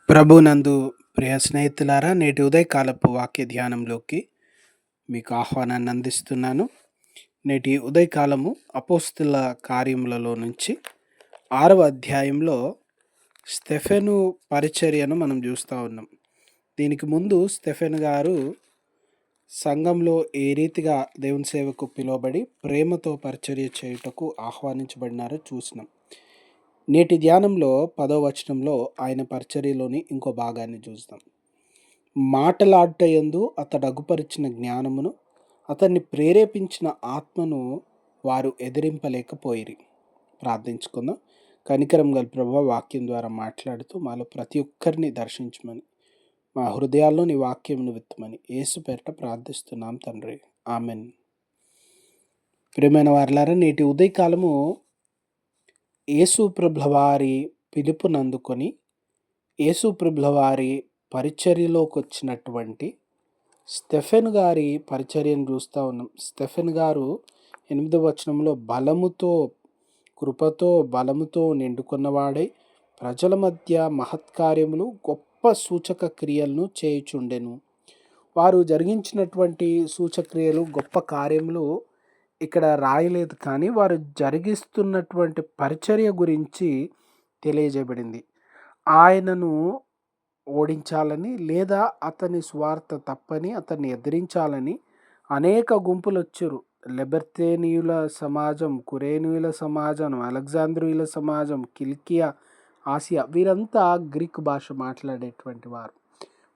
ప్రభునందు ప్రియ స్నేహితులారా, నేటి ఉదయకాలపు వాక్య ధ్యానంలోకి మీకు ఆహ్వానాన్ని అందిస్తున్నాను. నేటి ఉదయకాలము అపోస్తుల కార్యములలో నుంచి 6వ అధ్యాయంలో స్టెఫెను పరిచర్యను మనం చూస్తూ ఉన్నాం. దీనికి ముందు స్టెఫెన్ గారు సంఘంలో ఏ రీతిగా దేవుని సేవకు పిలువబడి ప్రేమతో పరిచర్య చేయుటకు ఆహ్వానించబడినారో చూసినాం. నేటి ధ్యానంలో 10వ వచనంలో ఆయన పరిచర్యలోని ఇంకో భాగాన్ని చూస్తాం. మాటలాడుటయందు అతడు అగుపరిచిన జ్ఞానమును, అతన్ని ప్రేరేపించిన ఆత్మను వారు ఎదిరింపలేకపోయిరి. ప్రార్థించుకుందాం. కనికరం గల ప్రభువా, వాక్యం ద్వారా మాట్లాడుతూ మాలో ప్రతి ఒక్కరిని దర్శించమని, మా హృదయాల్లో నీ వాక్యమును విత్తమని యేసు పేరిట ప్రార్థిస్తున్నాం తండ్రి, ఆమెన్. ప్రియమైన వారలారా, నేటి ఉదయకాలము యేసు ప్రభుల వారి పిలుపునందుకొని యేసు ప్రభుల వారి పరిచర్యలోకి వచ్చినటువంటి స్టెఫెన్ గారి పరిచర్యను చూస్తూ ఉన్నాం. స్టెఫెన్ గారు 8వ వచనంలో కృపతో బలముతో నిండుకున్నవాడై ప్రజల మధ్య మహత్కార్యములు గొప్ప సూచక క్రియలను చేయుచుండెను. వారు జరిగించినటువంటి సూచక్రియలు గొప్ప కార్యములు ఇక్కడ రాయలేదు, కానీ వారు జరిగిస్తున్నటువంటి పరిచర్య గురించి తెలియజేయబడింది. ఆయనను ఓడించాలని లేదా అతని స్వార్థ తప్పని అతన్ని ఎదిరించాలని అనేక గుంపులు వచ్చారు. లెబర్తేనీయుల సమాజం, కురేనీయుల సమాజం, అలెగ్జాంద్రియుల సమాజం, కిల్కియా, ఆసియా, వీరంతా గ్రీకు భాష మాట్లాడేటువంటి వారు.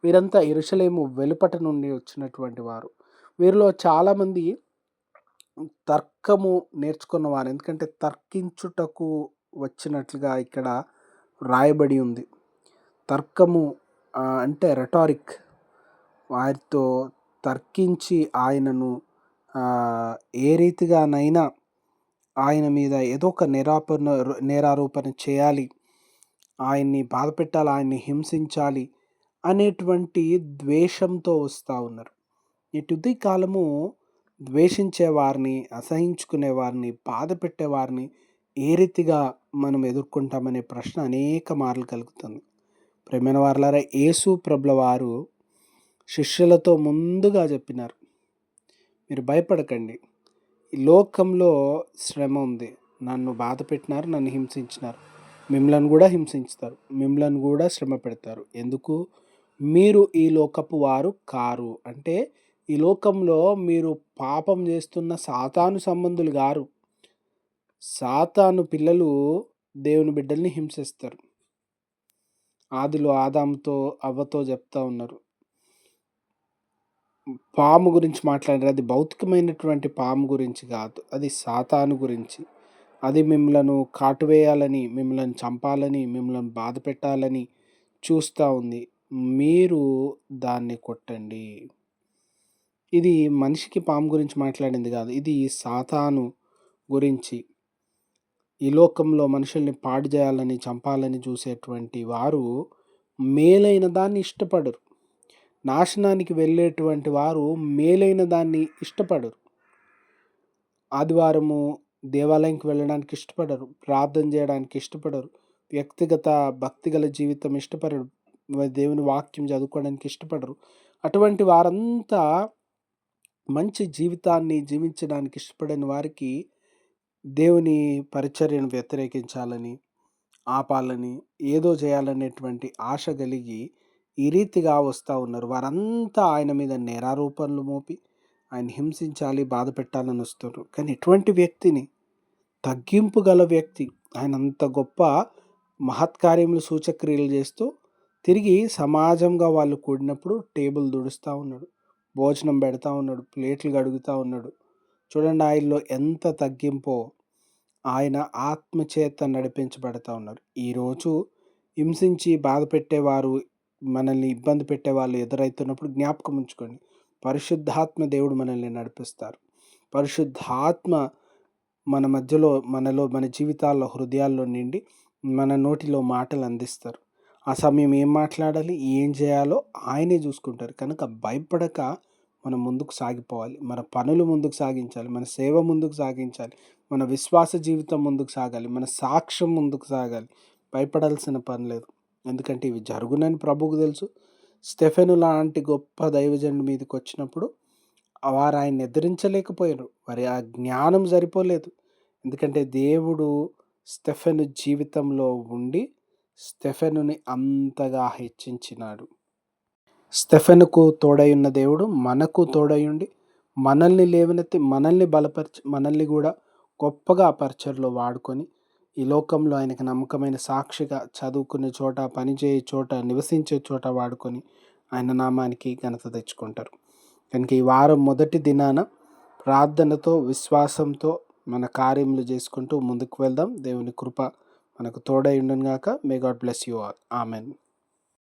వీరంతా యెరూషలేము వెలుపట నుండి వచ్చినటువంటి వారు. వీరిలో చాలామంది తర్కము నేర్చుకున్నవారు, ఎందుకంటే తర్కించుటకు వచ్చినట్లుగా ఇక్కడ రాయబడి ఉంది. తర్కము అంటే రెటారిక్. వారితో తర్కించి ఆయనను ఏ రీతిగానైనా ఆయన మీద ఏదో ఒక నేరారోపణ చేయాలి, ఆయన్ని బాధ పెట్టాలి, ఆయన్ని హింసించాలి అనేటువంటి ద్వేషంతో వస్తూ ఉన్నారు. ఇటు కాలము ద్వేషించే వారిని, అసహించుకునే వారిని, బాధ పెట్టేవారిని ఏ రీతిగా మనం ఎదుర్కొంటామనే ప్రశ్న అనేక మార్లు కలుగుతుంది. ప్రియమైన వారలారా, యేసు ప్రభుల వారు శిష్యులతో ముందుగా చెప్పినారు, మీరు భయపడకండి, ఈ లోకంలో శ్రమ ఉంది, నన్ను బాధ పెట్టినారు, నన్ను హింసించినారు, మిమ్మల్ని కూడా హింసిస్తారు, మిమ్మల్ని కూడా శ్రమ పెడతారు. ఎందుకు? మీరు ఈ లోకపు వారు కారు. అంటే ఈ లోకంలో మీరు పాపం చేస్తున్న సాతాను సంబంధులు గారు. సాతాను పిల్లలు దేవుని బిడ్డల్ని హింసిస్తారు. ఆదిలో ఆదాముతో అవ్వతో చెప్తా ఉన్నారు. పాము గురించి మాట్లాడారు. అది భౌతికమైనటువంటి పాము గురించి కాదు, అది సాతాను గురించి. అది మిమ్మలను కాటువేయాలని, మిమ్మల్ని చంపాలని, మిమ్మల్ని బాధ పెట్టాలని చూస్తూ ఉంది. మీరు దాన్ని కొట్టండి. ఇది మనిషికి పాము గురించి మాట్లాడింది కాదు, ఇది సాతాను గురించి. ఈ లోకంలో మనుషుల్ని పాడు చేయాలని, చంపాలని చూసేటువంటి వారు మేలైన దాన్ని ఇష్టపడరు. నాశనానికి వెళ్ళేటువంటి వారు మేలైన దాన్ని ఇష్టపడరు. ఆదివారము దేవాలయంకి వెళ్ళడానికి ఇష్టపడరు, ప్రార్థన చేయడానికి ఇష్టపడరు, వ్యక్తిగత భక్తిగల జీవితం ఇష్టపడరు, దేవుని వాక్యం చదువుకోవడానికి ఇష్టపడరు. అటువంటి వారంతా మంచి జీవితాన్ని జీవించడానికి ఇష్టపడిన వారికి దేవుని పరిచర్యను వ్యతిరేకించాలని, ఆపాలని, ఏదో చేయాలనేటువంటి ఆశ కలిగి ఈ రీతిగా వస్తూ ఉన్నారు. వారంతా ఆయన మీద నేరారోపణలు మోపి ఆయన హింసించాలి, బాధ పెట్టాలని వస్తారు. కానీ ఎటువంటి వ్యక్తిని, తగ్గింపు గల వ్యక్తి, ఆయన అంత గొప్ప మహత్కార్యములు సూచక్రియలు చేస్తూ తిరిగి సమాజంగా వాళ్ళు కూడినప్పుడు టేబుల్ దుడుస్తూ ఉన్నాడు, భోజనం పెడతా ఉన్నాడు, ప్లేట్లు కడుగుతూ ఉన్నాడు. చూడండి, ఆయనలో ఎంత తగ్గింపో. ఆయన ఆత్మచేత నడిపించబడతా ఉన్నారు. ఈరోజు హింసించి బాధ పెట్టేవారు, మనల్ని ఇబ్బంది పెట్టేవాళ్ళు ఎదురవుతున్నప్పుడు జ్ఞాపకం ఉంచుకోండి, పరిశుద్ధాత్మ దేవుడు మనల్ని నడిపిస్తారు. పరిశుద్ధాత్మ మన మధ్యలో, మన జీవితాల్లో, హృదయాల్లో నిండి మన నోటిలో మాటలు అందిస్తారు. ఆ సమయం ఏం మాట్లాడాలి, ఏం చేయాలో ఆయనే చూసుకుంటారు. కనుక భయపడక మనం ముందుకు సాగిపోవాలి. మన పనులు ముందుకు సాగించాలి, మన సేవ ముందుకు సాగించాలి, మన విశ్వాస జీవితం ముందుకు సాగాలి, మన సాక్ష్యం ముందుకు సాగాలి. భయపడాల్సిన పని లేదు. ఎందుకంటే ఇవి జరుగునని ప్రభువుకు తెలుసు. స్టెఫెను లాంటి గొప్ప దైవజనుడి మీదకి వచ్చినప్పుడు వారు ఆయన్ని ఎదిరించలేకపోయారు. వారి ఆ జ్ఞానం సరిపోలేదు. ఎందుకంటే దేవుడు స్టెఫెను జీవితంలో ఉండి స్టెఫెనుని అంతగా హెచ్చించినాడు. స్టెఫెనుకు తోడై ఉన్న దేవుడు మనకు తోడై ఉండి మనల్ని లేవనెత్తి, మనల్ని బలపరిచి, మనల్ని కూడా గొప్పగా ఆ పరిచర్లో వాడుకొని ఈ లోకంలో ఆయనకు నమ్మకమైన సాక్షిగా చదువుకునే చోట, పనిచేయే చోట, నివసించే చోట వాడుకొని ఆయన నామానికి ఘనత తెచ్చుకుంటారు. కనుక ఈ వారం మొదటి దినాన ప్రార్థనతో, విశ్వాసంతో మన కార్యములు చేసుకుంటూ ముందుకు వెళ్దాం. దేవుని కృప మనకు తోడై ఉండును గాక. May God bless you all. Amen.